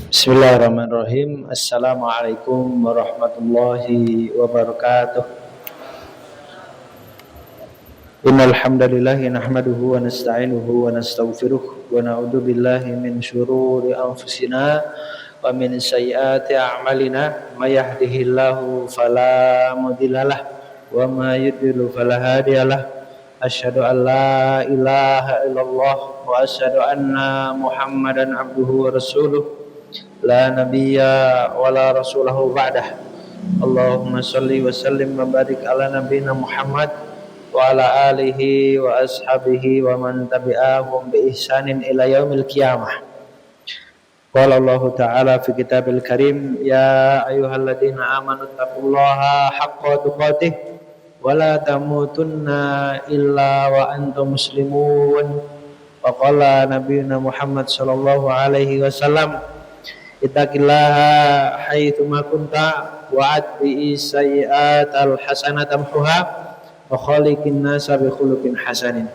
Bismillahirrahmanirrahim. Assalamualaikum warahmatullahi wabarakatuh. Innal hamdalillah nahmaduhu wa nasta'inuhu wa nastaghfiruh wa na'udzu billahi min syururi anfusina wa min sayyiati a'malina. May yahdihillahu fala mudhillalah wa may yudhlil fala hadiyalah. Asyhadu an la ilaha illallah wa asyhadu anna Muhammadan abduhu wa rasuluh. La nabiyya wa la rasulahu ba'dah. Allahumma salli wa sallim wa barik ala nabiyyina Muhammad wa ala alihi wa ashabihi wa man tabi'ahum bi ihsanin ila yaumil qiyamah. Qala Allah ta'ala fi kitabil karim, ya ayyuhalladzina amanu taqullaha haqqa tuqatih wa la tamutunna illa wa antum muslimun. Wa qala nabiyyuna Muhammad sallallahu alaihi wasallam, ittaqillaha haitsu ma kunta wa atbi sayyi'atal hasanata tamhuha wa khaliqin nasa bi khuluqin hasanin.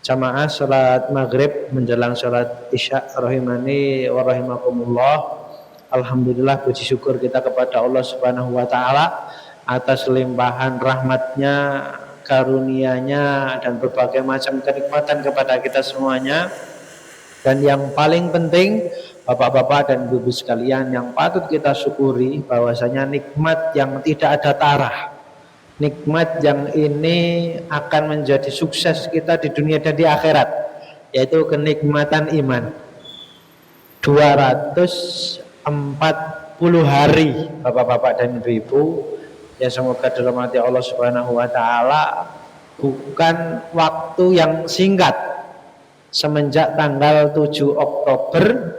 Jamaah salat maghrib menjelang salat isya rahimani wa rahimakumullah. Alhamdulillah, puji syukur kita kepada Allah Subhanahu wa taala atas limpahan rahmatnya, karunia-Nya dan berbagai macam kenikmatan kepada kita semuanya. Dan yang paling penting, Bapak-bapak dan ibu-ibu sekalian, yang patut kita syukuri bahwasanya nikmat yang tidak ada tarah, nikmat yang ini akan menjadi sukses kita di dunia dan di akhirat, yaitu kenikmatan iman. 240 hari Bapak-bapak dan ibu-ibu, ya semoga dirahmati Allah Subhanahu wa taala, bukan waktu yang singkat. Semenjak tanggal 7 Oktober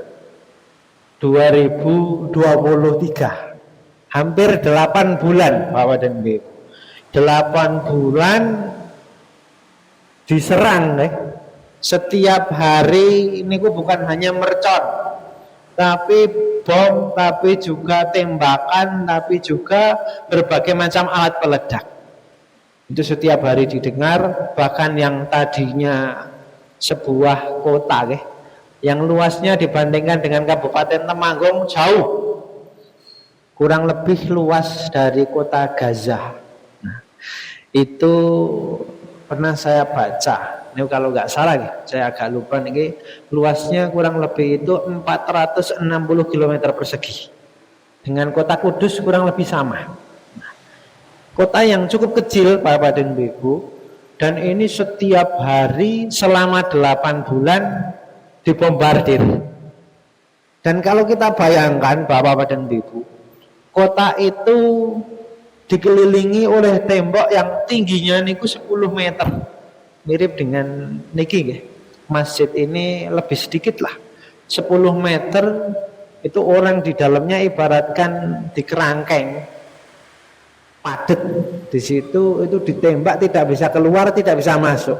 2023, hampir 8 bulan Bapak dan Ibu, 8 bulan diserang setiap hari. Ini bukan hanya mercon, tapi bom, tapi juga tembakan, tapi juga berbagai macam alat peledak. Itu setiap hari didengar. Bahkan yang tadinya sebuah kota yang luasnya dibandingkan dengan Kabupaten Temanggung jauh, kurang lebih luas dari kota Gaza. Nah, itu pernah saya baca, ini kalau nggak salah saya agak lupa nih, luasnya kurang lebih itu 460 km persegi, dengan kota Kudus kurang lebih sama. Nah, kota yang cukup kecil Bapak dan Ibu, dan ini setiap hari selama 8 bulan dibombardir. Dan kalau kita bayangkan Bapak dan Ibu, kota itu dikelilingi oleh tembok yang tingginya niku 10 meter. Mirip dengan niki masjid ini lebih sedikit lah. 10 meter itu orang di dalamnya ibaratkan di kerangkeng padat. Di situ itu ditembak, tidak bisa keluar, tidak bisa masuk.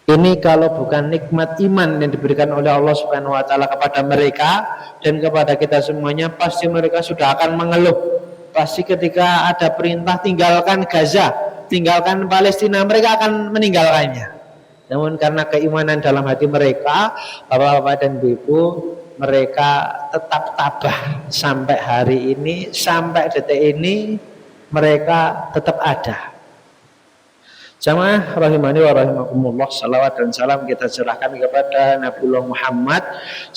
Ini kalau bukan nikmat iman yang diberikan oleh Allah Subhanahu wa taala kepada mereka dan kepada kita semuanya, pasti mereka sudah akan mengeluh. Pasti ketika ada perintah tinggalkan Gaza, tinggalkan Palestina, mereka akan meninggalkannya. Namun karena keimanan dalam hati mereka, Bapak-bapak dan Ibu, mereka tetap tabah sampai hari ini, sampai detik ini mereka tetap ada. Jamaah rahimani wa rahimakumullah, salawat dan salam kita serahkan kepada Nabiullah Muhammad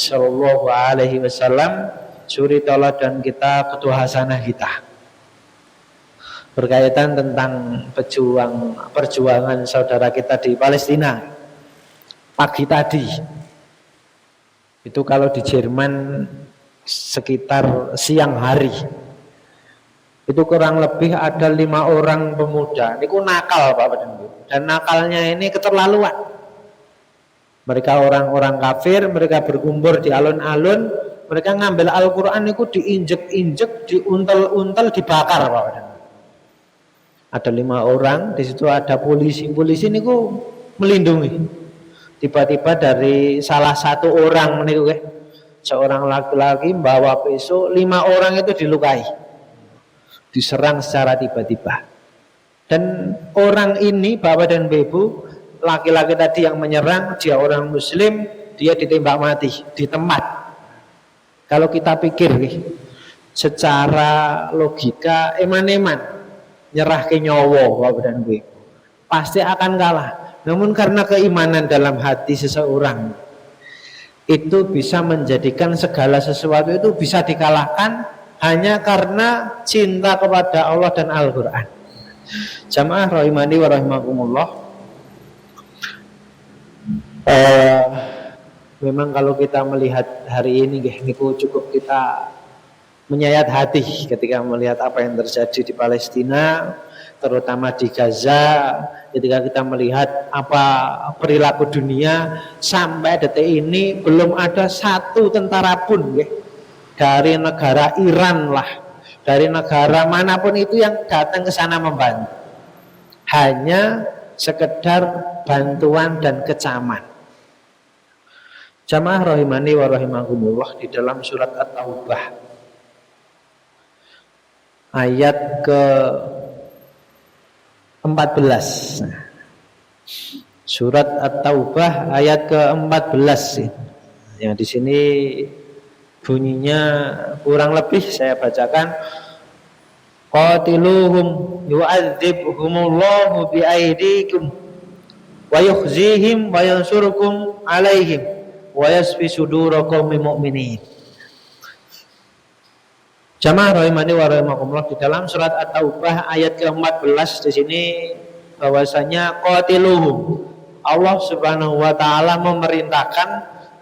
sallallahu alaihi wasallam, suri tauladan kita, ketua hasanah kita, berkaitan tentang perjuangan saudara kita di Palestina. Pagi tadi itu kalau di Jerman sekitar siang hari itu kurang lebih ada 5 orang pemuda. Ini nakal Bapak dan Ibu, dan nakalnya ini keterlaluan. Mereka orang-orang kafir, mereka berkumpul di alun-alun, mereka ngambil Al-Quran itu diinjek-injek, diuntel-untel, dibakar Bapak dan Ibu. Ada 5 orang, di situ ada polisi ini melindungi. Tiba-tiba dari salah satu orang ini seorang laki-laki membawa pisau, 5 orang itu dilukai, diserang secara tiba-tiba. Dan orang ini Bapak dan Ibu, laki-laki tadi yang menyerang, dia orang muslim, dia ditembak mati di tempat. Kalau kita pikir secara logika eman-eman nyerah ke nyawa dan pasti akan kalah. Namun karena keimanan dalam hati seseorang itu bisa menjadikan segala sesuatu itu bisa dikalahkan hanya karena cinta kepada Allah dan Al-Quran. Jamaah rahimani wa rahimakumullah. Memang kalau kita melihat hari ini niku cukup kita menyayat hati ketika melihat apa yang terjadi di Palestina, terutama di Gaza, ketika kita melihat apa perilaku dunia. Sampai detik ini belum ada satu tentara pun dari negara Iran lah, dari negara manapun itu yang datang ke sana membantu. Hanya sekedar bantuan dan kecaman. Jamaah rahimani wa rahimakumullah, di dalam surat At-Taubah ayat ke-14. Surat At-Taubah ayat ke-14. Yang di sini bunyinya kurang lebih saya bacakan, qatiluhum yu'adzibhumullahu biaidikum wa yukhzihim wa yansurukum alaihim wa yasfi sudura qaumin mu'minin. Jamaah rahimani wa rahimakumullah, di dalam surat At-Taubah ayat ke-14 di sini bahwasanya qatiluhum, Allah Subhanahu wa taala memerintahkan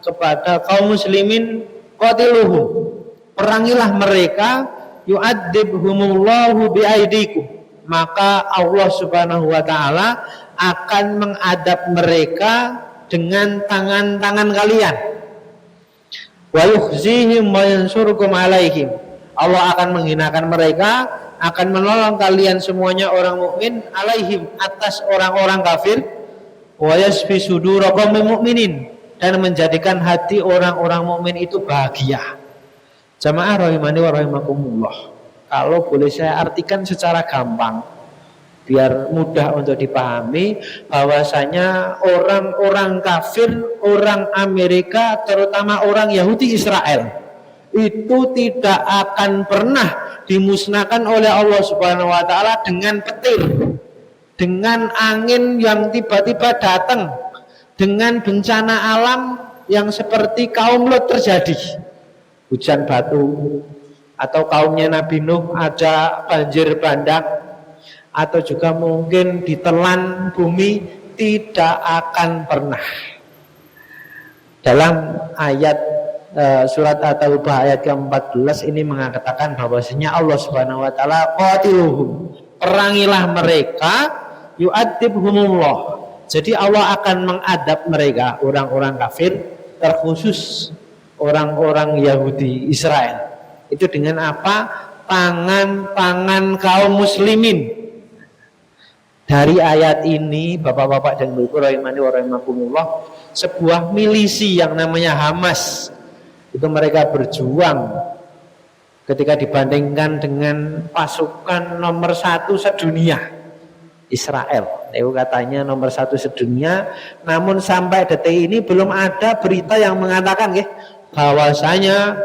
kepada kaum muslimin, qatiluhum, perangilah mereka, yu'adzibhumullahu biaidikum, maka Allah Subhanahu wa taala akan mengadab mereka dengan tangan-tangan kalian. Wa yukhzihim wa yansurukum alaihim, Allah akan menghinakan mereka, akan menolong kalian semuanya orang mukmin, alaihim, atas orang-orang kafir, wa yasfi sudura qaumin mu'minin, dan menjadikan hati orang-orang mukmin itu bahagia. Jamaah rahimani wa rahimakumullah, kalau boleh saya artikan secara gampang biar mudah untuk dipahami, bahwasanya orang-orang kafir, orang Amerika, terutama orang Yahudi Israel, itu tidak akan pernah dimusnahkan oleh Allah Subhanahu wa taala dengan petir, dengan angin yang tiba-tiba datang, dengan bencana alam yang seperti kaum Lot terjadi, hujan batu, atau kaumnya Nabi Nuh ada banjir bandang, atau juga mungkin ditelan bumi, tidak akan pernah. Dalam ayat surat At-Taubah ayat ke-14 ini mengatakan bahwasanya Allah Subhanahu wa taala qatiluhum, perangilah mereka, yu'adzibhumullah, jadi Allah akan mengadab mereka, orang-orang kafir, terkhusus orang-orang Yahudi Israel. Itu dengan apa? Tangan-tangan kaum muslimin. Dari ayat ini, bapak-bapak dan ibu rahimani wa rahimakumullah, sebuah milisi yang namanya Hamas, itu mereka berjuang ketika dibandingkan dengan pasukan nomor 1 sedunia, Israel. Itu katanya nomor 1 sedunia. Namun sampai detik ini belum ada berita yang mengatakan bahwasanya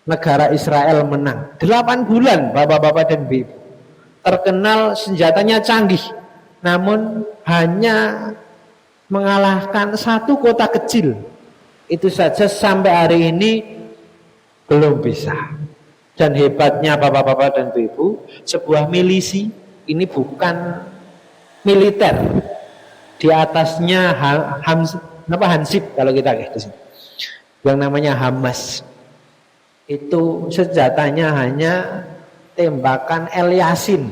negara Israel menang. 8 bulan bapak-bapak dan ibu, terkenal senjatanya canggih, namun hanya mengalahkan satu kota kecil. Itu saja sampai hari ini belum bisa. Dan hebatnya bapak-bapak dan ibu, sebuah milisi ini bukan militer, di atasnya Hansip kalau kita yang namanya Hamas. Itu senjatanya hanya tembakan El Yasin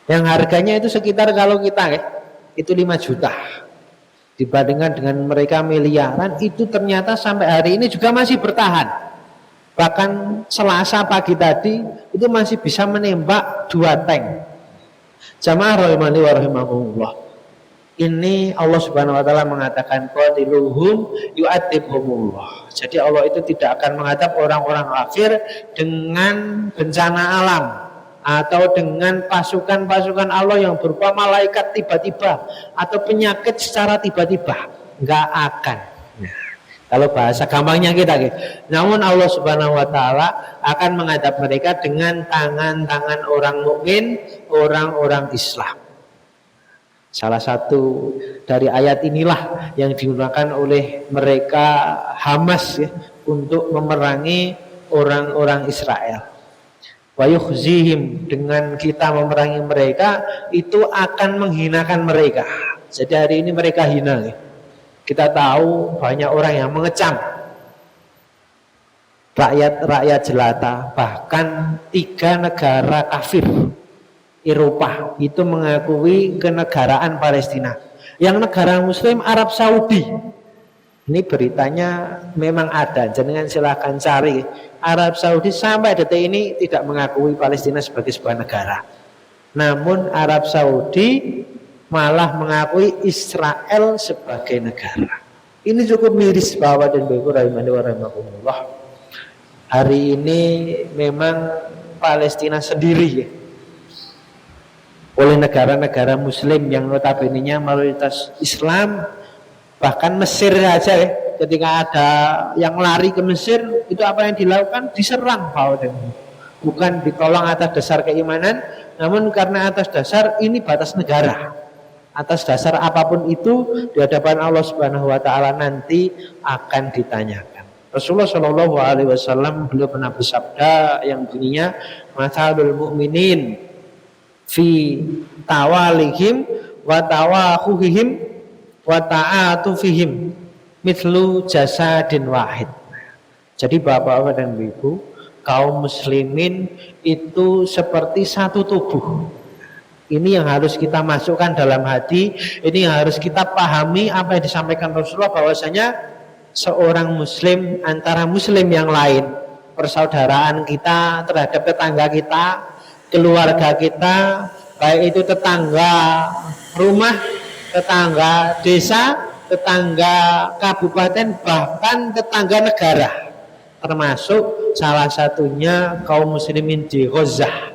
yang harganya itu sekitar, kalau kita itu 5 juta, dibandingkan dengan mereka miliaran. Itu ternyata sampai hari ini juga masih bertahan. Bahkan Selasa pagi tadi itu masih bisa menembak 2 tank. Jamaah rahimani wa rahimakumullah, ini Allah Subhanahu wa taala mengatakan qatiluhum yu'adzibhumullah. Jadi Allah itu tidak akan mengadab orang-orang kafir dengan bencana alam atau dengan pasukan-pasukan Allah yang berupa malaikat tiba-tiba atau penyakit secara tiba-tiba, enggak akan. Kalau bahasa gampangnya kita gitu. Namun Allah Subhanahu wa taala akan menghadap mereka dengan tangan-tangan orang mukmin, orang-orang Islam. Salah satu dari ayat inilah yang digunakan oleh mereka Hamas ya, untuk memerangi orang-orang Israel. Wa yukhzihim, dengan kita memerangi mereka itu akan menghinakan mereka. Jadi hari ini mereka hina ya. Kita tahu banyak orang yang mengecam rakyat-rakyat jelata, bahkan 3 negara kafir Eropa itu mengakui kenegaraan Palestina. Yang negara Muslim Arab Saudi, ini beritanya memang ada, jangan silahkan cari. Arab Saudi sampai detik ini tidak mengakui Palestina sebagai sebuah negara. Namun Arab Saudi malah mengakui Israel sebagai negara. Ini cukup miris Bapak dan Ibu rahimani wa rahimakumullah. Hari ini memang Palestina sendiri ya, oleh negara-negara Muslim yang notabene-nya mayoritas Islam. Bahkan Mesir saja ya, ketika ada yang lari ke Mesir, itu apa yang dilakukan? Diserang Bapak dan Ibu. Bukan ditolong atas dasar keimanan, namun karena atas dasar ini batas negara. Atas dasar apapun itu di hadapan Allah Subhanahu wa taala nanti akan ditanyakan. Rasulullah Shallallahu alaihi wasallam beliau pernah bersabda yang bunyinya, "Matsalul mu'minin fi tawalihim wa tawahuhim wa ta'atufihim mithlu jasadin wahid." Jadi Bapak-bapak dan Ibu, kaum muslimin itu seperti satu tubuh. Ini yang harus kita masukkan dalam hati, ini yang harus kita pahami apa yang disampaikan Rasulullah, bahwasanya seorang muslim antara muslim yang lain, persaudaraan kita terhadap tetangga kita, keluarga kita, baik itu tetangga rumah, tetangga desa, tetangga kabupaten, bahkan tetangga negara, termasuk salah satunya kaum muslimin di Gaza.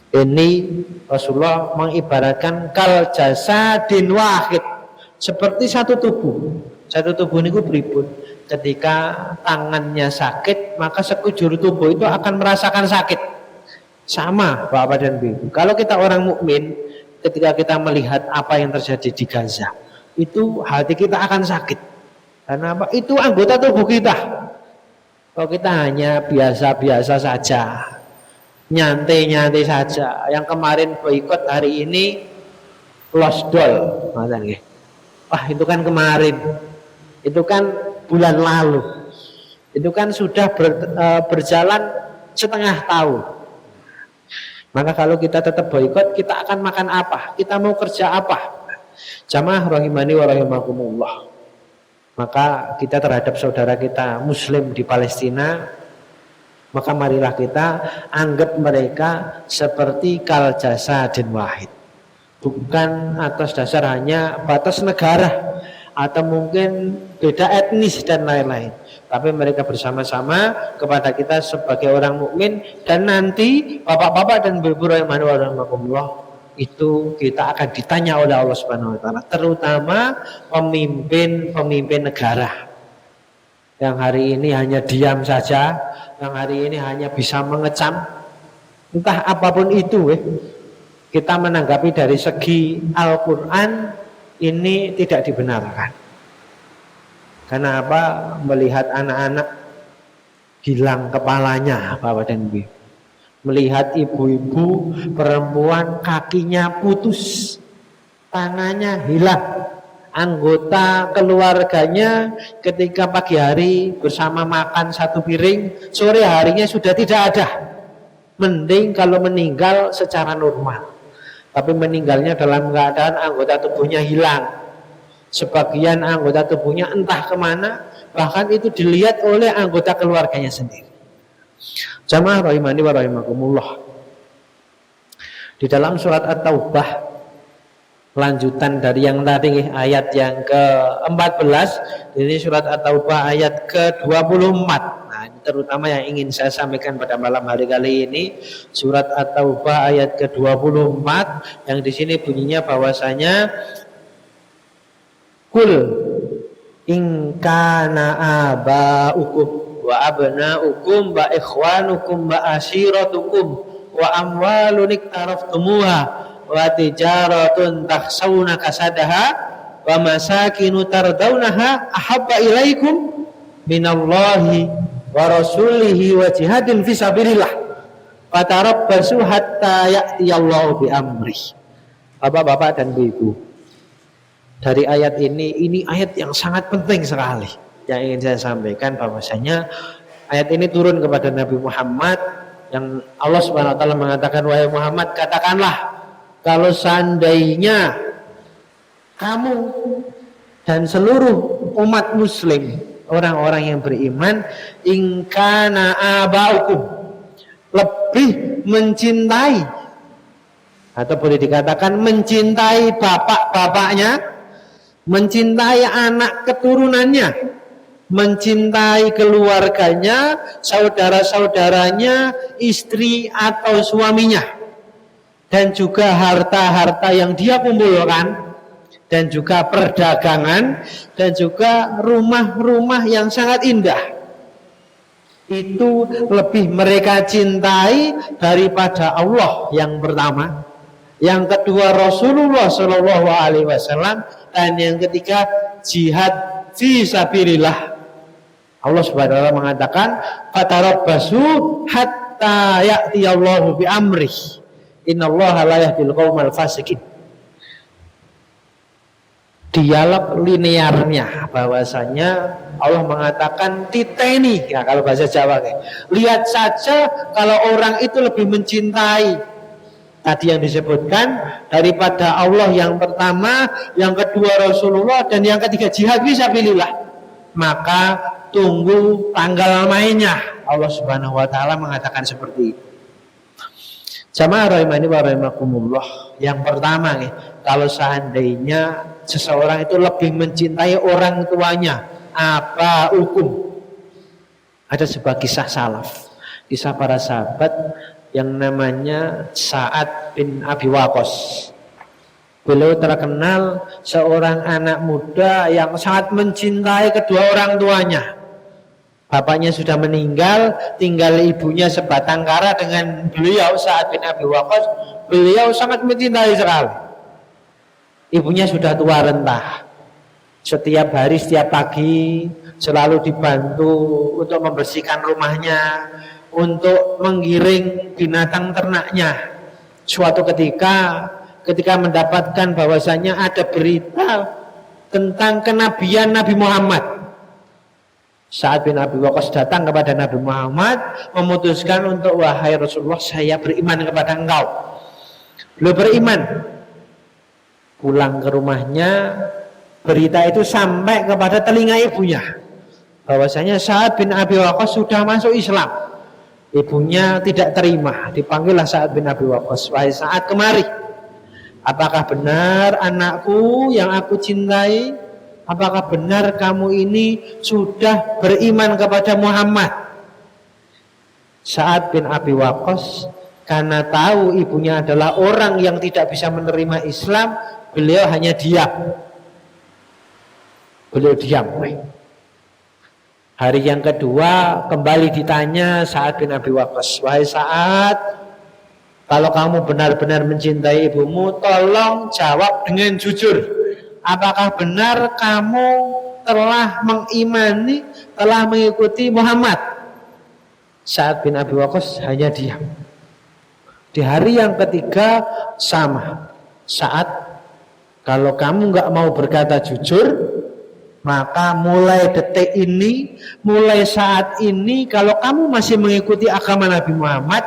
Ini Rasulullah mengibaratkan kal jasadin wahid, seperti satu tubuh. Satu tubuh ini beribun. Ketika tangannya sakit, maka sekujur tubuh itu akan merasakan sakit. Sama Bapak dan Ibu. Kalau kita orang mukmin, ketika kita melihat apa yang terjadi di Gaza, itu hati kita akan sakit. Karena apa? Itu anggota tubuh kita. Kalau kita hanya biasa-biasa saja, nyantai-nyantai saja, yang kemarin boikot hari ini lost doll, wah itu kan kemarin, itu kan bulan lalu, itu kan sudah berjalan setengah tahun. Maka kalau kita tetap boikot, kita akan makan apa? Kita mau kerja apa? Jamaah rahimani wa rahimakumullah. Maka kita terhadap saudara kita muslim di Palestina, maka marilah kita anggap mereka seperti kal jasadin wahid. Bukan atas dasar hanya batas negara atau mungkin beda etnis dan lain-lain, tapi mereka bersama-sama kepada kita sebagai orang mukmin. Dan nanti bapak-bapak dan ibu rahimani wa rahimakumullah, itu kita akan ditanya oleh Allah Subhanahu wa taala, terutama pemimpin-pemimpin negara yang hari ini hanya diam saja, yang hari ini hanya bisa mengecam, entah apapun itu kita menanggapi dari segi Al-Quran ini tidak dibenarkan. Karena apa? Melihat anak-anak hilang kepalanya Bapak dan Ibu, melihat ibu-ibu perempuan kakinya putus, tangannya hilang, anggota keluarganya ketika pagi hari bersama makan satu piring, sore harinya sudah tidak ada. Mending kalau meninggal secara normal, tapi meninggalnya dalam keadaan anggota tubuhnya hilang, sebagian anggota tubuhnya entah kemana, bahkan itu dilihat oleh anggota keluarganya sendiri. Jamaah rahimani wa rahimakumullah, di dalam surat At-Taubah, lanjutan dari yang tadi, ayat yang ke-14, ini surat At-Taubah ayat ke-24. Nah, ini terutama yang ingin saya sampaikan pada malam hari kali ini, surat At-Taubah ayat ke-24, yang di sini bunyinya bahwasanya kul In kana aba'ukum wa abna'ukum wa ikhwanukum wa ashiratukum wa amwalun iktaraftumuha wa tijaratun takhshawna kasadaha wa masakinu tardawnaha ahabba ilaikum minallahi wa rasulihi wa jihadin fisabilillah fatarabbasu hatta ya'tiyallahu bi amri. Bapak-bapak dan ibu, dari ayat ini ayat yang sangat penting sekali yang ingin saya sampaikan, bahwasanya ayat ini turun kepada Nabi Muhammad yang Allah Subhanahu wa taala mengatakan, wahai Muhammad, katakanlah kalau seandainya kamu dan seluruh umat muslim, orang-orang yang beriman, ingkana abaukum, lebih mencintai, atau boleh dikatakan mencintai bapak-bapaknya, mencintai anak keturunannya, mencintai keluarganya, saudara-saudaranya, istri atau suaminya, dan juga harta-harta yang dia kumpulkan, dan juga perdagangan, dan juga rumah-rumah yang sangat indah. Itu lebih mereka cintai daripada Allah yang pertama, yang kedua Rasulullah Shallallahu Alaihi Wasallam, dan yang ketiga jihad fi sabilillah. Allah Subhanahu wa taala mengatakan, fatarabbasu hatta ya'tiyallahu bi amri innallaha la yahdil qaumal fasiqin. Dialog linearnya bahwasanya Allah mengatakan titeni, ya kalau bahasa Jawa, lihat saja kalau orang itu lebih mencintai tadi yang disebutkan daripada Allah yang pertama, yang kedua Rasulullah, dan yang ketiga jihad fisabilillah, maka tunggu tanggal mainnya. Allah Subhanahu wa taala mengatakan seperti itu. Jamaah rahimani wa rahimakumullah, yang pertama nih, kalau seandainya seseorang itu lebih mencintai orang tuanya, apa hukum? Ada sebuah kisah salaf, kisah para sahabat yang namanya Sa'ad bin Abi Waqqas. Beliau terkenal seorang anak muda yang sangat mencintai kedua orang tuanya. Bapaknya sudah meninggal, tinggal ibunya sebatang kara dengan beliau Sa'ad bin Abi Waqqas. Beliau sangat mencintai sekali. Ibunya sudah tua renta. Setiap hari, setiap pagi selalu dibantu untuk membersihkan rumahnya, untuk menggiring binatang ternaknya. Suatu ketika mendapatkan bahwasanya ada berita tentang kenabian Nabi Muhammad, Sa'ad bin Abi Waqqas datang kepada Nabi Muhammad, memutuskan untuk, wahai Rasulullah, saya beriman kepada engkau. Beliau beriman. Pulang ke rumahnya, berita itu sampai kepada telinga ibunya bahwasanya Sa'ad bin Abi Waqqas sudah masuk Islam. Ibunya tidak terima, dipanggillah Sa'ad bin Abi Waqqas, wahai Sa'ad, kemari. Apakah benar anakku yang aku cintai? Apakah benar kamu ini sudah beriman kepada Muhammad? Sa'ad bin Abi Waqqas karena tahu ibunya adalah orang yang tidak bisa menerima Islam, beliau hanya diam. Beliau diam. Hari yang kedua kembali ditanya Sa'ad bin Abi Waqqas, wahai Sa'ad, kalau kamu benar-benar mencintai ibumu, tolong jawab dengan jujur. Apakah benar kamu telah mengimani, telah mengikuti Muhammad? Sa'ad bin Abi Waqqas hanya diam. Di hari yang ketiga sama. Sa'ad, kalau kamu nggak mau berkata jujur, maka mulai detik ini, mulai saat ini, kalau kamu masih mengikuti agama Nabi Muhammad,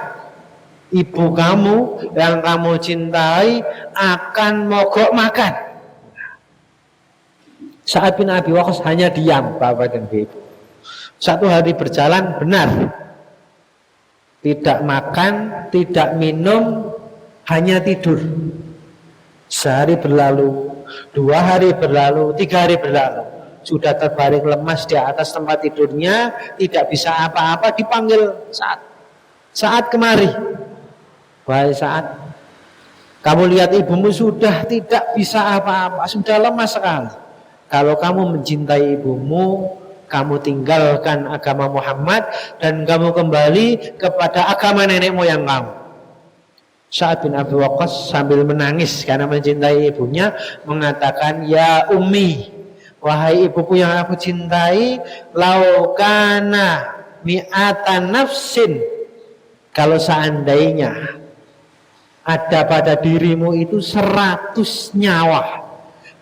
ibu kamu yang kamu cintai akan mogok makan. Sa'ad bin Abi Waqqas hanya diam, Bapak dan Ibu. Satu hari berjalan, benar. Tidak makan, tidak minum, hanya tidur. Sehari berlalu, 2 hari berlalu, 3 hari berlalu. Sudah terbaring lemas di atas tempat tidurnya, tidak bisa apa-apa, dipanggil Sa'ad. Sa'ad, kemari. Wahai Sa'ad, kamu lihat ibumu sudah tidak bisa apa-apa, sudah lemas sekali. Kalau kamu mencintai ibumu, kamu tinggalkan agama Muhammad dan kamu kembali kepada agama nenek moyang kamu. Sa'ad bin Abi Waqqas sambil menangis karena mencintai ibunya mengatakan, ya ummi, wahai ibuku yang aku cintai, laukana mi'atan nafsin, kalau seandainya ada pada dirimu itu 100 nyawa,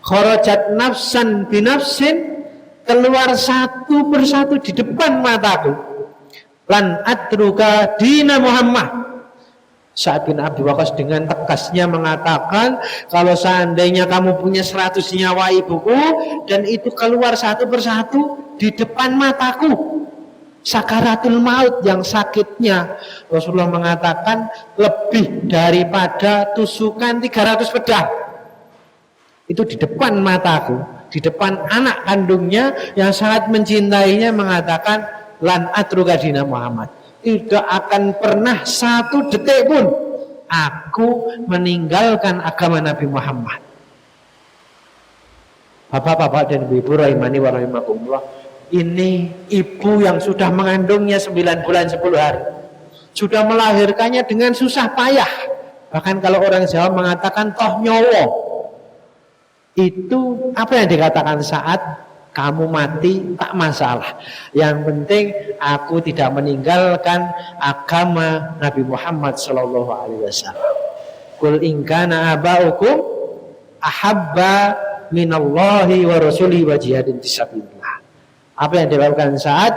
kharajat nafsan binafsin, keluar satu persatu di depan mataku, lan atruka dina Muhammad. Sa'ad bin Abi Waqqas dengan tegasnya mengatakan, kalau seandainya kamu punya 100 nyawa ibuku dan itu keluar satu persatu di depan mataku, sakaratul maut yang sakitnya, Rasulullah mengatakan lebih daripada tusukan 300 pedang, itu di depan mataku, di depan anak kandungnya yang sangat mencintainya, mengatakan lan atruka dina Muhammad, tidak akan pernah satu detik pun aku meninggalkan agama Nabi Muhammad. Bapak-bapak dan ibu rahimani wa rahimakumullah, ini ibu yang sudah mengandungnya 9 bulan 10 hari, sudah melahirkannya dengan susah payah, bahkan kalau orang Jawa mengatakan toh nyowo. Itu apa yang dikatakan saat kamu mati tak masalah, yang penting aku tidak meninggalkan agama Nabi Muhammad sallallahu alaihi wasallam. Qul in kana aba'ukum ahabba minallahi wa rasulihi wa jihadin fisabilillah. Apa yang dilakukan saat?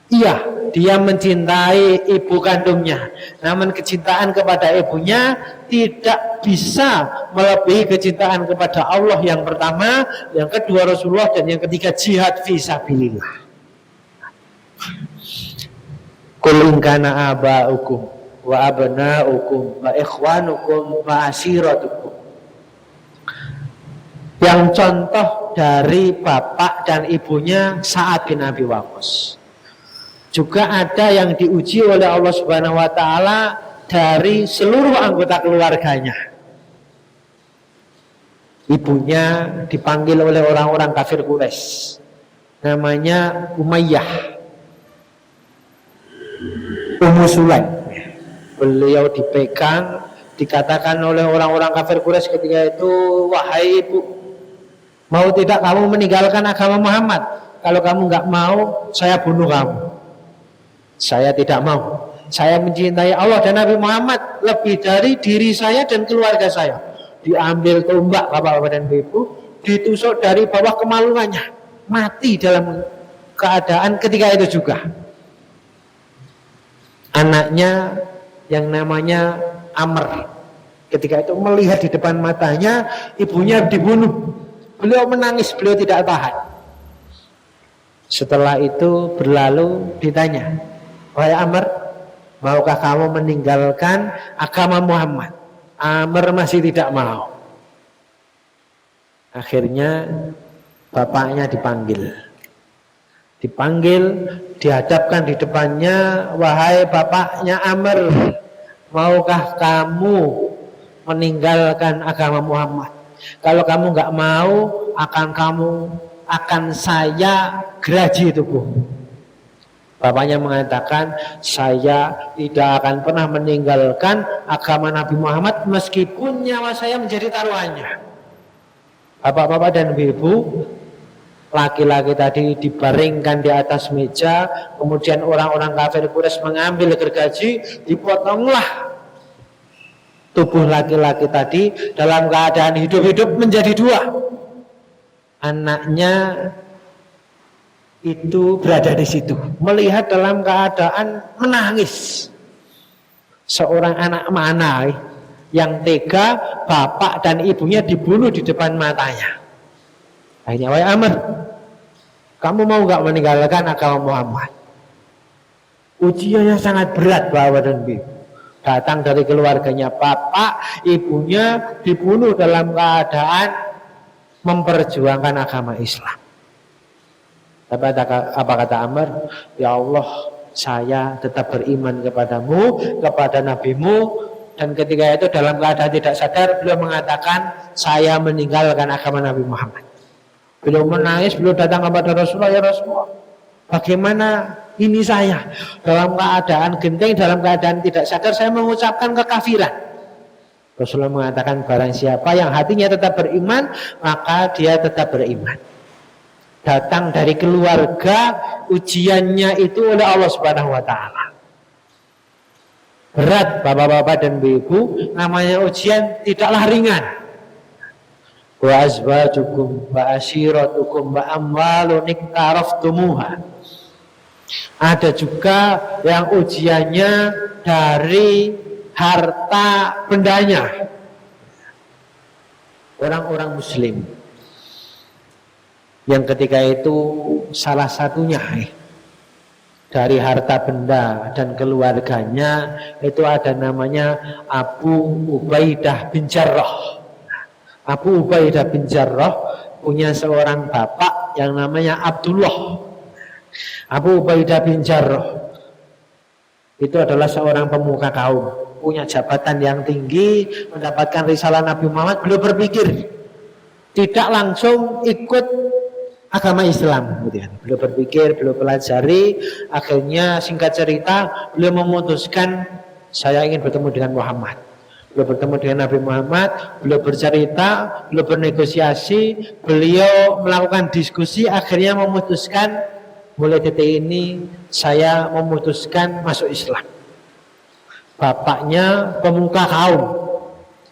Iya, dia mencintai ibu kandungnya, namun kecintaan kepada ibunya tidak bisa melebihi kecintaan kepada Allah yang pertama, yang kedua Rasulullah, dan yang ketiga jihad fisabilillah. Qul in kana aba'ukum wa abna'ukum wa ikhwanukum wa ashiratukum. Yang contoh dari bapak dan ibunya Sa'ad bin Abi Waqqas. Juga ada yang diuji oleh Allah Subhanahu wa taala dari seluruh anggota keluarganya. Ibunya dipanggil oleh orang-orang kafir Quraisy. Namanya Umayyah. Ummu Sulaim. Beliau dipegang, dikatakan oleh orang-orang kafir Quraisy ketika itu, wahai ibu, mau tidak kamu meninggalkan agama Muhammad? Kalau kamu nggak mau, saya bunuh kamu. Saya tidak mau. Saya mencintai Allah dan Nabi Muhammad lebih dari diri saya dan keluarga saya. Diambil tombak bapak-bapak dan ibu, ditusuk dari bawah kemaluannya, mati dalam keadaan ketika itu juga. Anaknya yang namanya Amr ketika itu melihat di depan matanya ibunya dibunuh. Beliau menangis, beliau tidak tahan. Setelah itu berlalu, ditanya, wahai Amr, maukah kamu meninggalkan agama Muhammad? Amr masih tidak mau. Akhirnya bapaknya dipanggil, dihadapkan di depannya, wahai bapaknya Amr, maukah kamu meninggalkan agama Muhammad? Kalau kamu nggak mau, akan saya geraji tubuh. Bapaknya mengatakan, saya tidak akan pernah meninggalkan agama Nabi Muhammad meskipun nyawa saya menjadi taruhannya. Bapak-bapak dan ibu, laki-laki tadi dibaringkan di atas meja, kemudian orang-orang kafir Quraisy mengambil gergaji, dipotonglah tubuh laki-laki tadi dalam keadaan hidup-hidup menjadi 2. Anaknya itu berada di situ, melihat dalam keadaan menangis. Seorang anak mana yang tega bapak dan ibunya dibunuh di depan matanya. Akhirnya, wahai Amr, kamu mau gak meninggalkan agama Muhammad? Ujiannya sangat berat bapak dan ibu. Datang dari keluarganya, bapak, ibunya dibunuh dalam keadaan memperjuangkan agama Islam. Tapi apa kata Amr? Ya Allah, saya tetap beriman kepadamu, kepada nabimu. Dan ketika itu dalam keadaan tidak sadar, beliau mengatakan, saya meninggalkan agama Nabi Muhammad. Beliau menangis, beliau datang kepada Rasulullah, ya Rasulullah, bagaimana ini saya dalam keadaan genting, dalam keadaan tidak sadar saya mengucapkan kekafiran. Rasulullah mengatakan barang siapa yang hatinya tetap beriman, maka dia tetap beriman. Datang dari keluarga, ujiannya itu oleh Allah Subhanahu wa taala. Berat bapak-bapak dan ibu, namanya ujian tidaklah ringan. Wa azwajukum wa ashiratukum wa amwalun iktaraftumuha. Ada juga yang ujiannya dari harta bendanya. Orang-orang muslim yang ketika itu salah satunya dari harta benda dan keluarganya itu ada namanya Abu Ubaidah bin Jarrah. Abu Ubaidah bin Jarrah punya seorang bapak yang namanya Abdullah. Abu Ubaidah bin Jarrah itu adalah seorang pemuka kaum, punya jabatan yang tinggi, mendapatkan risalah Nabi Muhammad. Beliau berpikir tidak langsung ikut agama Islam, beliau berpikir, beliau pelajari, akhirnya singkat cerita beliau memutuskan saya ingin bertemu dengan Muhammad. Beliau bertemu dengan Nabi Muhammad, beliau bercerita, beliau bernegosiasi, beliau melakukan diskusi, akhirnya memutuskan mulai detik ini saya memutuskan masuk Islam. Bapaknya pemuka kaum,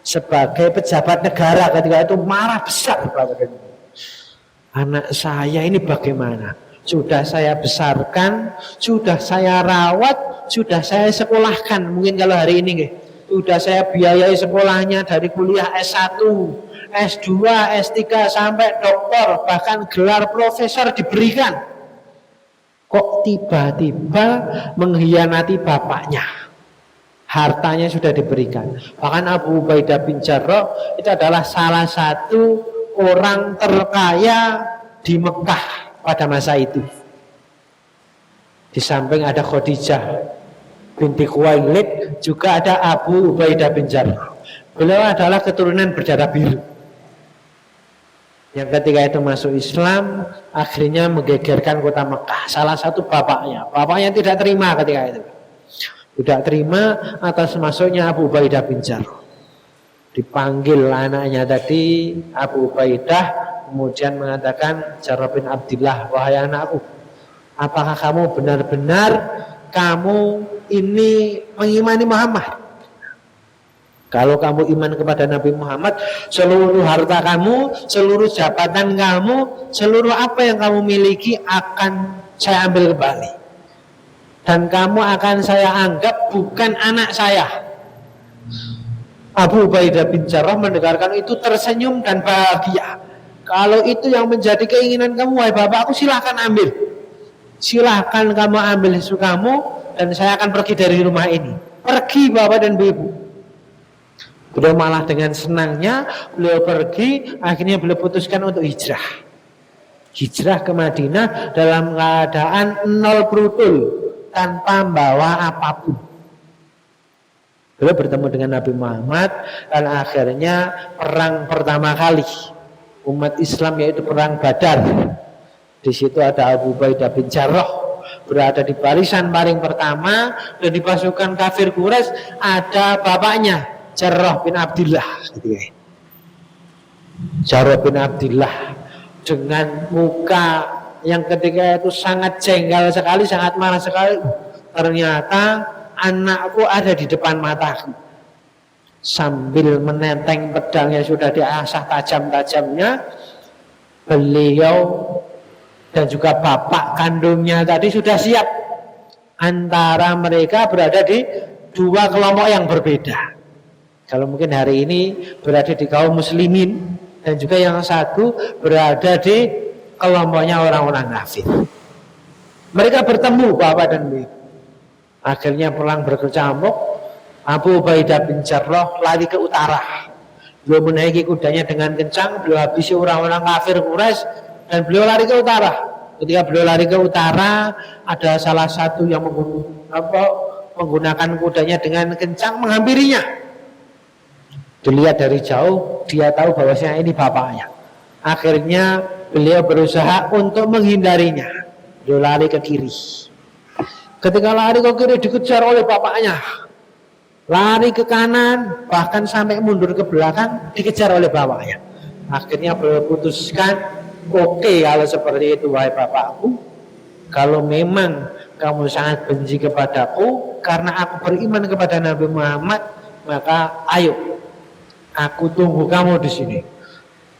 sebagai pejabat negara ketika itu marah besar. Anak saya ini bagaimana? Sudah saya besarkan, sudah saya rawat, sudah saya sekolahkan. Mungkin kalau hari ini sudah saya biayai sekolahnya dari kuliah S1, S2, S3 sampai doktor, bahkan gelar profesor diberikan. Kok tiba-tiba mengkhianati bapaknya? Hartanya sudah diberikan. Bahkan Abu Ubaidah bin Jarrah itu adalah salah satu orang terkaya di Mekah pada masa itu. Di samping ada Khadijah binti Khuwailid, juga ada Abu Ubaidah bin Jarrah. Beliau adalah keturunan berdarah biru. Yang ketika itu masuk Islam, akhirnya menggegerkan kota Mekah. Salah satu bapaknya tidak terima ketika itu. Tidak terima atas masuknya Abu Ubaidah bin Jarrah. Dipanggil anaknya tadi Abu Ubaidah, kemudian mengatakan, Jarrah bin Abdillah, wahai anakku, apakah kamu benar-benar kamu ini mengimani Muhammad? Kalau kamu iman kepada Nabi Muhammad, seluruh harta kamu, seluruh jabatan kamu, seluruh apa yang kamu miliki akan saya ambil kembali. Dan kamu akan saya anggap bukan anak saya. Abu Ubaidah bin Jarrah mendengarkan itu tersenyum dan bahagia. Kalau itu yang menjadi keinginan kamu, wahai bapak, aku silahkan ambil. Silahkan kamu ambil sukamu, dan saya akan pergi dari rumah ini. Pergi bapak dan ibu. Beliau malah dengan senangnya, beliau pergi, akhirnya beliau putuskan untuk hijrah. Hijrah ke Madinah dalam keadaan nol brutul, tanpa membawa apapun. Beliau bertemu dengan Nabi Muhammad, dan akhirnya perang pertama kali umat Islam, yaitu perang Badar. Di situ ada Abu Ubaidah bin Jarrah berada di barisan paling pertama, dan di pasukan kafir Quraisy ada bapaknya Jarrah bin Abdillah. Jarrah bin Abdillah dengan muka yang ketika itu sangat jengkel sekali, sangat marah sekali. Ternyata anakku ada di depan mataku. Sambil menenteng pedangnya sudah diasah tajam-tajamnya, beliau dan juga bapak kandungnya tadi sudah siap. Antara mereka berada di dua kelompok yang berbeda. Kalau mungkin hari ini berada di kaum muslimin, dan juga yang satu berada di kelompoknya orang-orang kafir. Mereka bertemu bapak dan ibu. Akhirnya perang berkecamuk. Abu Ubaidah bin Jarrah lari ke utara. Beliau menaiki kudanya dengan kencang, beliau habisi orang-orang kafir Quraisy, dan beliau lari ke utara. Ketika beliau lari ke utara, ada salah satu yang menggunakan kudanya dengan kencang menghampirinya. Dilihat dari jauh, dia tahu bahwasanya ini bapaknya. Akhirnya beliau berusaha untuk menghindarinya. Beliau lari ke kiri. Ketika lari ke kiri dikejar oleh bapaknya. Lari ke kanan, bahkan sampai mundur ke belakang, dikejar oleh bapaknya. Akhirnya beliau putuskan, oke, kalau seperti itu wahai bapakku, kalau memang kamu sangat benci kepadaku karena aku beriman kepada Nabi Muhammad, maka ayo, aku tunggu kamu di sini.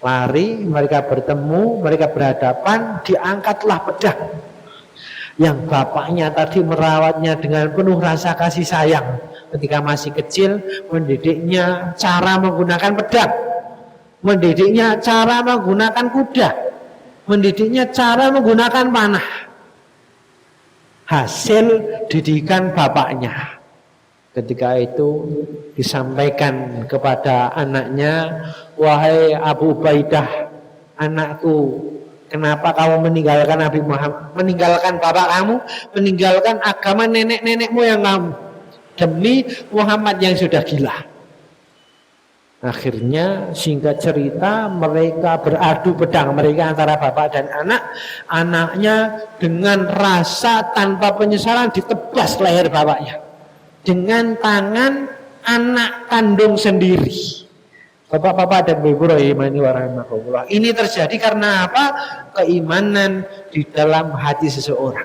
Lari, mereka bertemu, mereka berhadapan, diangkatlah pedang yang bapaknya tadi merawatnya dengan penuh rasa kasih sayang ketika masih kecil, mendidiknya cara menggunakan pedang, mendidiknya cara menggunakan kuda, mendidiknya cara menggunakan panah. Hasil didikan bapaknya. Ketika itu disampaikan kepada anaknya, wahai Abu Ubaidah, anakku, kenapa kamu meninggalkan Nabi Muhammad, meninggalkan bapak kamu, meninggalkan agama nenek-nenekmu yang kamu, demi Muhammad yang sudah gila. Akhirnya singkat cerita mereka beradu pedang mereka antara bapak dan anak. Anaknya dengan rasa tanpa penyesalan ditebas leher bapaknya dengan tangan anak kandung sendiri. Bapak-bapak dan ibu rahimani wa rahimakumullah. Ini terjadi karena apa? Keimanan di dalam hati seseorang.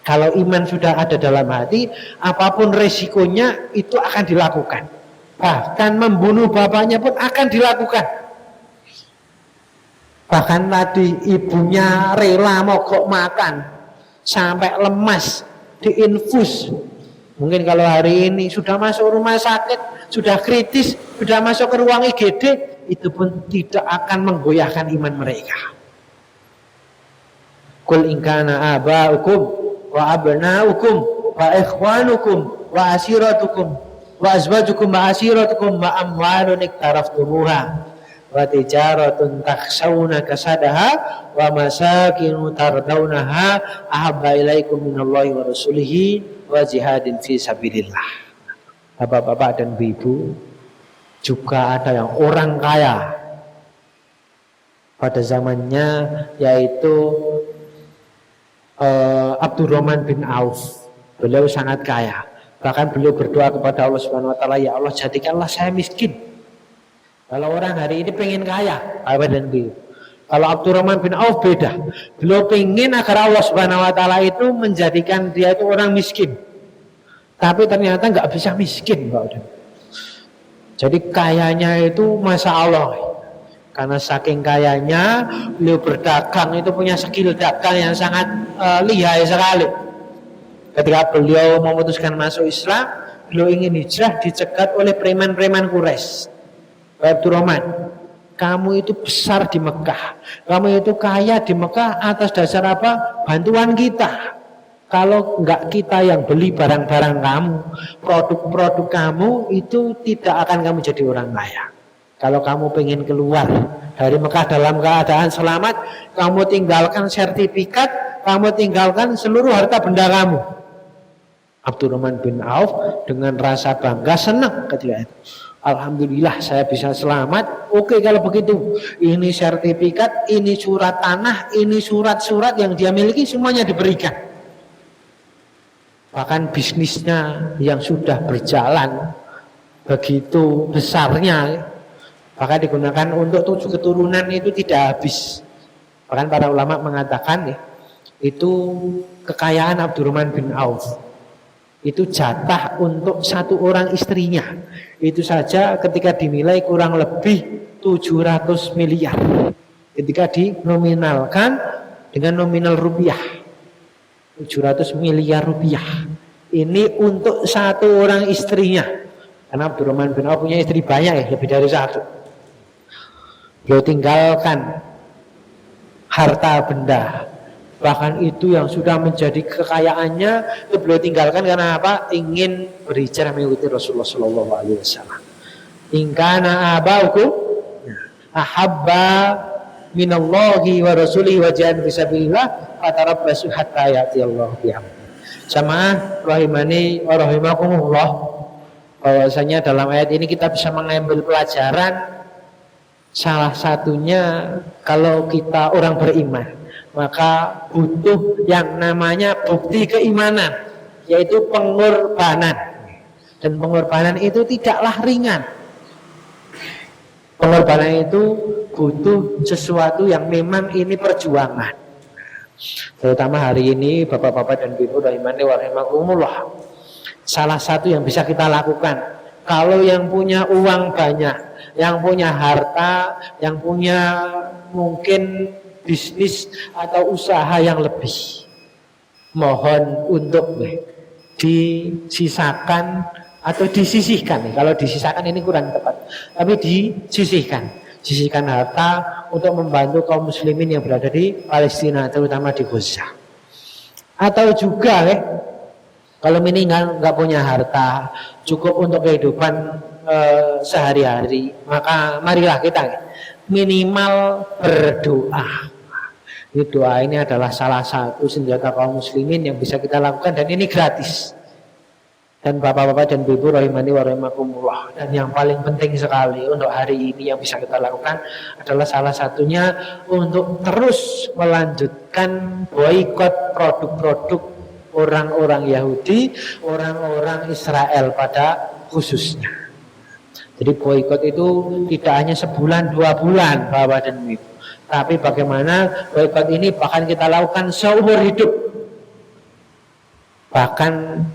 Kalau iman sudah ada dalam hati, apapun resikonya itu akan dilakukan. Bahkan membunuh bapaknya pun akan dilakukan. Bahkan tadi ibunya rela mogok makan sampai lemas, diinfus. Mungkin kalau hari ini sudah masuk rumah sakit, sudah kritis, sudah masuk ke ruang IGD, itu pun tidak akan menggoyahkan iman mereka. Qul in kana aba'ukum wa abna'ukum wa ikhwanukum wa asiratukum wa azwajukum wa asiratukum wa amwalun iktaraftumuha wa tijaratun takhshawna kasadaha wa masakinu tardawnaha ahabba ilaikum minallahi wa rasulihi wa jihadin fi sabilillah. Bapak-bapak dan ibu, juga ada yang orang kaya pada zamannya, yaitu Abdurrahman bin Auf. Beliau sangat kaya. Bahkan beliau berdoa kepada Allah Subhanahu wa taala, ya Allah jadikanlah saya miskin. Kalau orang hari ini pengen kaya, Bapak dan Ibu. Kalau Abdurrahman bin Auf beda. Beliau pengen agar Allah Subhanahu wa taala itu menjadikan dia itu orang miskin. Tapi ternyata nggak bisa miskin, Pak. Jadi kayanya itu Masya Allah. Karena saking kayanya, beliau berdagang itu punya skill dagang yang sangat lihai sekali. Ketika beliau memutuskan masuk Islam, beliau ingin hijrah, dicegat oleh preman-preman Quraisy. Abdurrahman, kamu itu besar di Mekah, kamu itu kaya di Mekah atas dasar apa? Bantuan kita. Kalau enggak kita yang beli barang-barang kamu, produk-produk kamu, itu tidak akan kamu jadi orang kaya. Kalau kamu pengen keluar dari Mekah dalam keadaan selamat, kamu tinggalkan sertifikat, kamu tinggalkan seluruh harta benda kamu. Abdurrahman bin Auf dengan rasa bangga senang ketika itu. Alhamdulillah saya bisa selamat. Oke, kalau begitu, ini sertifikat, ini surat tanah, ini surat-surat yang dia miliki semuanya diberikan. Bahkan bisnisnya yang sudah berjalan begitu besarnya, bahkan digunakan untuk 7 keturunan itu tidak habis. Bahkan para ulama mengatakan ya, itu kekayaan Abdurrahman bin Auf itu jatah untuk 1 orang istrinya. Itu saja ketika dinilai kurang lebih 700 miliar ketika dinominalkan dengan nominal rupiah, 700 miliar rupiah. Ini untuk 1 orang istrinya. Karena Abdurrahman bin Auf punya istri banyak ya, lebih dari 1. Beliau tinggalkan harta benda, bahkan itu yang sudah menjadi kekayaannya itu beliau tinggalkan karena apa? Ingin berhijrah mengikuti Rasulullah Shallallahu Alaihi Wasallam. In kana abaukum ahabba minallahi wa rasulihi wa jihadin fi sabilillah fatarabbasu hatta ya'ti Allah bihamdi. Jamaah rahimani wa rahimakumullah, bahwasanya dalam ayat ini kita bisa mengambil pelajaran Salah satunya kalau kita orang beriman, maka butuh yang namanya bukti keimanan, yaitu pengorbanan. Dan pengorbanan itu tidaklah ringan. Pengorbanan itu butuh sesuatu yang memang ini perjuangan. Terutama hari ini bapak-bapak dan ibu rahimani wa rahimakumullah, salah satu yang bisa kita lakukan, kalau yang punya uang banyak, yang punya harta, yang punya mungkin bisnis atau usaha yang lebih, mohon untuk disisakan atau disisihkan. Kalau disisakan ini kurang tepat, tapi disisihkan harta untuk membantu kaum muslimin yang berada di Palestina, terutama di Gaza. Atau juga kalau meninggal nggak punya harta cukup untuk kehidupan sehari-hari, maka marilah kita minimal berdoa. Ini doa ini adalah salah satu senjata kaum muslimin yang bisa kita lakukan, dan ini gratis. Dan bapak-bapak dan ibu rahimani wa rahimakumullah, dan yang paling penting sekali untuk hari ini yang bisa kita lakukan adalah salah satunya untuk terus melanjutkan boikot produk-produk orang-orang Yahudi, orang-orang Israel pada khususnya. Jadi boikot itu tidak hanya sebulan 2 bulan bapak dan ibu, tapi bagaimana boikot ini bahkan kita lakukan seumur hidup. Bahkan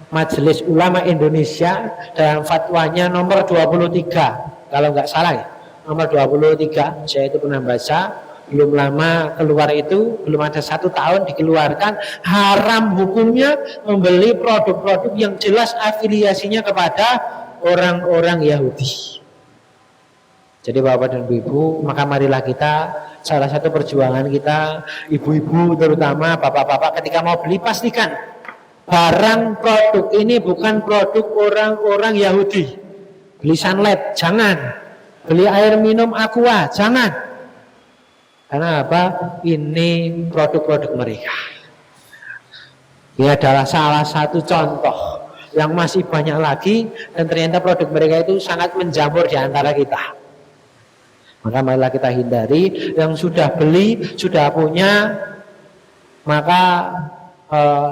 Majelis Ulama Indonesia dalam fatwanya nomor 23, kalau nggak salah nomor 23, saya itu pernah baca, belum lama keluar itu, belum ada 1 tahun dikeluarkan, haram hukumnya membeli produk-produk yang jelas afiliasinya kepada orang-orang Yahudi. Jadi bapak dan ibu, maka marilah kita, salah satu perjuangan kita, ibu-ibu terutama, bapak-bapak ketika mau beli pastikan barang produk ini bukan produk orang-orang Yahudi. Beli sunlight, jangan. Beli air minum Aqua, jangan. Karena apa? Ini produk-produk mereka. Ini adalah salah satu contoh yang masih banyak lagi, dan ternyata produk mereka itu sangat menjamur di antara kita. Maka marilah kita hindari. Yang sudah beli, sudah punya, maka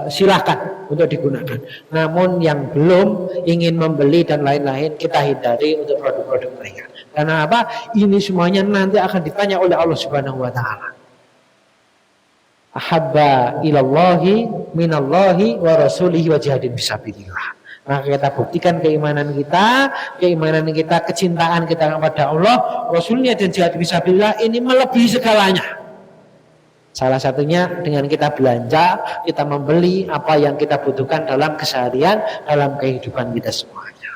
silahkan untuk digunakan. Namun yang belum ingin membeli dan lain-lain, kita hindari untuk produk-produk mereka. Karena apa? Ini semuanya nanti akan ditanya oleh Allah Subhanahu wa taala. Ahabba ilallahi minallahi wa rasulihi wa jihadin fisabilillah. Maka kita buktikan keimanan kita, kecintaan kita kepada Allah, Rasulnya, dan jihad fisabilillah ini melebihi segalanya. Salah satunya dengan kita belanja, kita membeli apa yang kita butuhkan dalam keseharian, dalam kehidupan kita semuanya.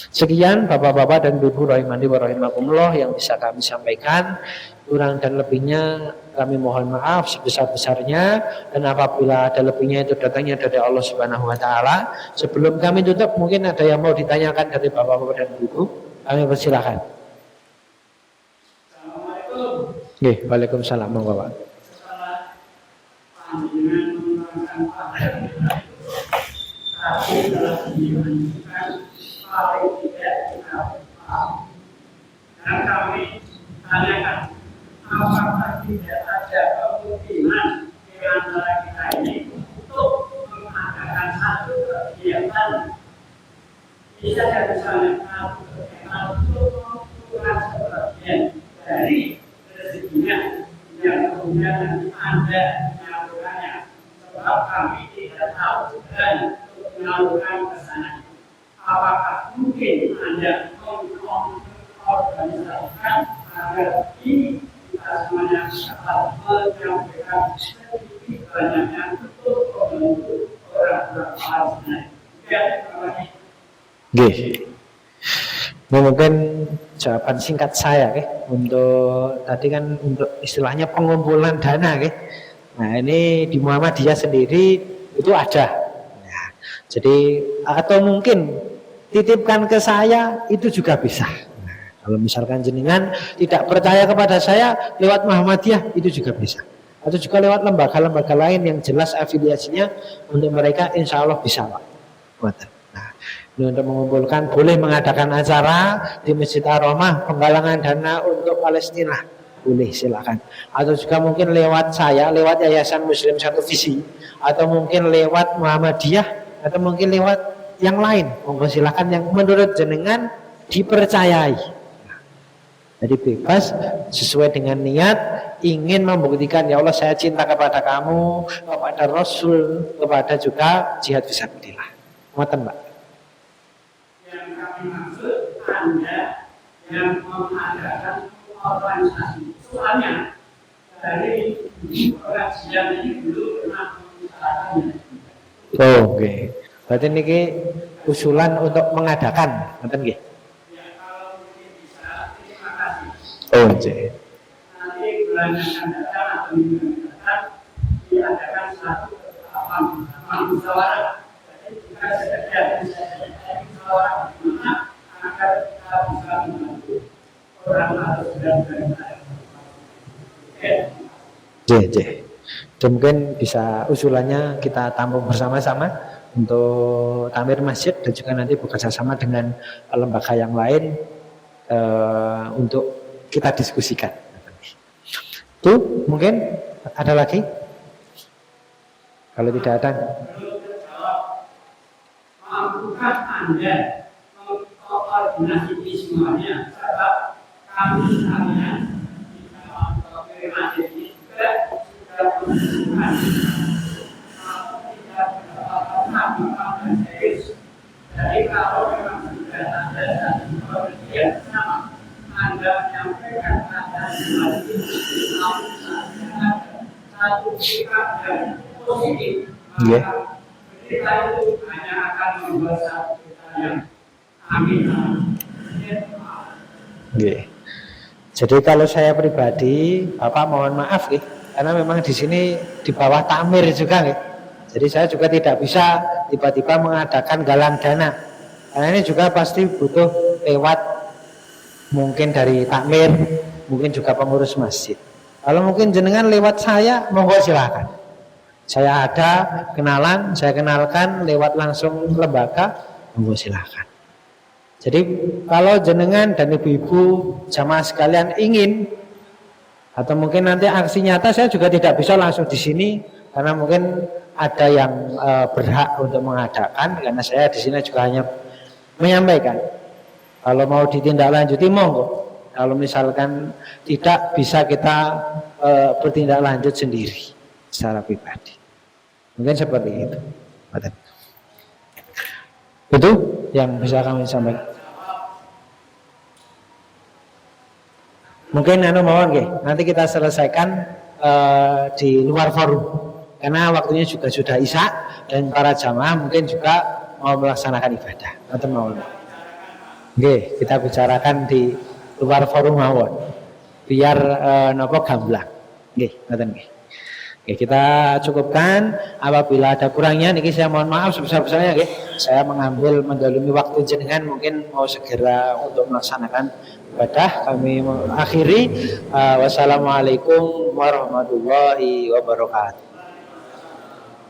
Sekian bapak-bapak dan ibu rahimani wa rahimakumullah yang bisa kami sampaikan. Kurang dan lebihnya kami mohon maaf sebesar-besarnya, dan apabila ada lebihnya itu datangnya dari Allah Subhanahu wa taala. Sebelum kami tutup, mungkin ada yang mau ditanyakan dari bapak-bapak dan ibu. Kami persilakan. Assalamualaikum. Waalaikumsalam, Bapak. Tapi telah dimenjadikan paling tidak kita paham. Dan kami tanyakan, apakah tidak ada kemungkinan di antara kita ini untuk mengadakan satu kegiatan, bisa jadi misalnya satu kegiatan untuk mengumpulkan sebagian dari rezekinya yang kemudian nanti Anda menyalurkannya, sebab kami tidak tahu dan untuk menyalurkan ke sana. Apakah mungkin Anda mengorganisasikan agar ini kita semuanya dapat menyampaikan sedikit banyaknya untuk membantu orang-orang Palestina. Ya, terima kasih. Mungkin jawaban singkat saya untuk tadi kan untuk istilahnya pengumpulan dana Nah ini di Muhammadiyah sendiri itu ada. Nah, jadi atau mungkin titipkan ke saya itu juga bisa. Nah, kalau misalkan jenengan tidak percaya kepada saya lewat Muhammadiyah itu juga bisa. Atau juga lewat lembaga-lembaga lain yang jelas afiliasinya, untuk mereka insya Allah bisa Pak. Nah, Untuk mengumpulkan, boleh mengadakan acara di Masjid Ar-Rahmah, penggalangan dana untuk Palestina, boleh, silakan. Atau juga mungkin lewat saya, lewat Yayasan Muslim Satu Visi, atau mungkin lewat Muhammadiyah, atau mungkin lewat yang lain, monggo silakan yang menurut jenengan dipercayai. Jadi bebas sesuai dengan niat, ingin membuktikan ya Allah saya cinta kepada kamu, kepada Rasul, kepada juga jihad fisabilillah. Ngoten, Mbak. Yang kami maksud Anda yang mengadakan organisasi. Soalnya dari pengajian ini dulu pernah mengusahakannya. Oh, oke. Berarti ini usulan untuk mengadakan, ngoten nggih? Ya, kalau mungkin bisa, terima kasih. Oh, oke. Nanti bulan yang akan datang atau minggu yang akan datang diadakan satu musyawarah. Jadi jika sekedar musyawarah bagaimana agar kita bisa membantu orang atau saudara-saudara. Oke. Dan mungkin bisa usulannya kita tampung bersama-sama untuk tamir masjid dan juga nanti bekerjasama dengan lembaga yang lain untuk kita diskusikan. Itu mungkin ada lagi? Kalau tidak ada, mampukah Anda mengkoordinasi ini semuanya? Sebab kami sekalian di dalam koordinasi ini juga sudah menentukan kalau tidak mendapatkan dan serius. Jadi kalau memang sudah ada satu koordinasi sama, Anda menyampaikan ada satu sikap dan positif, maka kita itu hanya akan membuat satu kita yang amin. Jadi kalau saya pribadi, Bapak mohon maaf nih, karena memang di sini di bawah takmir juga nih. Jadi saya juga tidak bisa tiba-tiba mengadakan galang dana. Karena ini juga pasti butuh lewat mungkin dari takmir, mungkin juga pengurus masjid. Kalau mungkin jenengan lewat saya, monggo silakan. Saya ada kenalan, saya kenalkan lewat langsung lembaga, monggo silakan. Jadi kalau jenengan dan ibu-ibu jamaah sekalian ingin atau mungkin nanti aksi nyata, saya juga tidak bisa langsung di sini karena mungkin ada yang berhak untuk mengadakan, karena saya di sini juga hanya menyampaikan. Kalau mau ditindaklanjuti monggo. Kalau misalkan tidak, bisa kita bertindak lanjut sendiri secara pribadi. Mungkin seperti itu. Itu yang bisa kami sampaikan. Mungkin nanti kita selesaikan di luar forum karena waktunya juga sudah isya dan para jamaah mungkin juga mau melaksanakan ibadah atau mau. Oke, kita bicarakan di luar forum mawon biar nopo gamblang. Oke, ngoten nggih. Oke, kita cukupkan. Apabila ada kurangnya niki saya mohon maaf sebesar-besarnya nggih. Saya mengambil mendolimi waktu jenengan, mungkin mau segera untuk melaksanakan ibadah. Kami akhiri. Wassalamualaikum warahmatullahi wabarakatuh.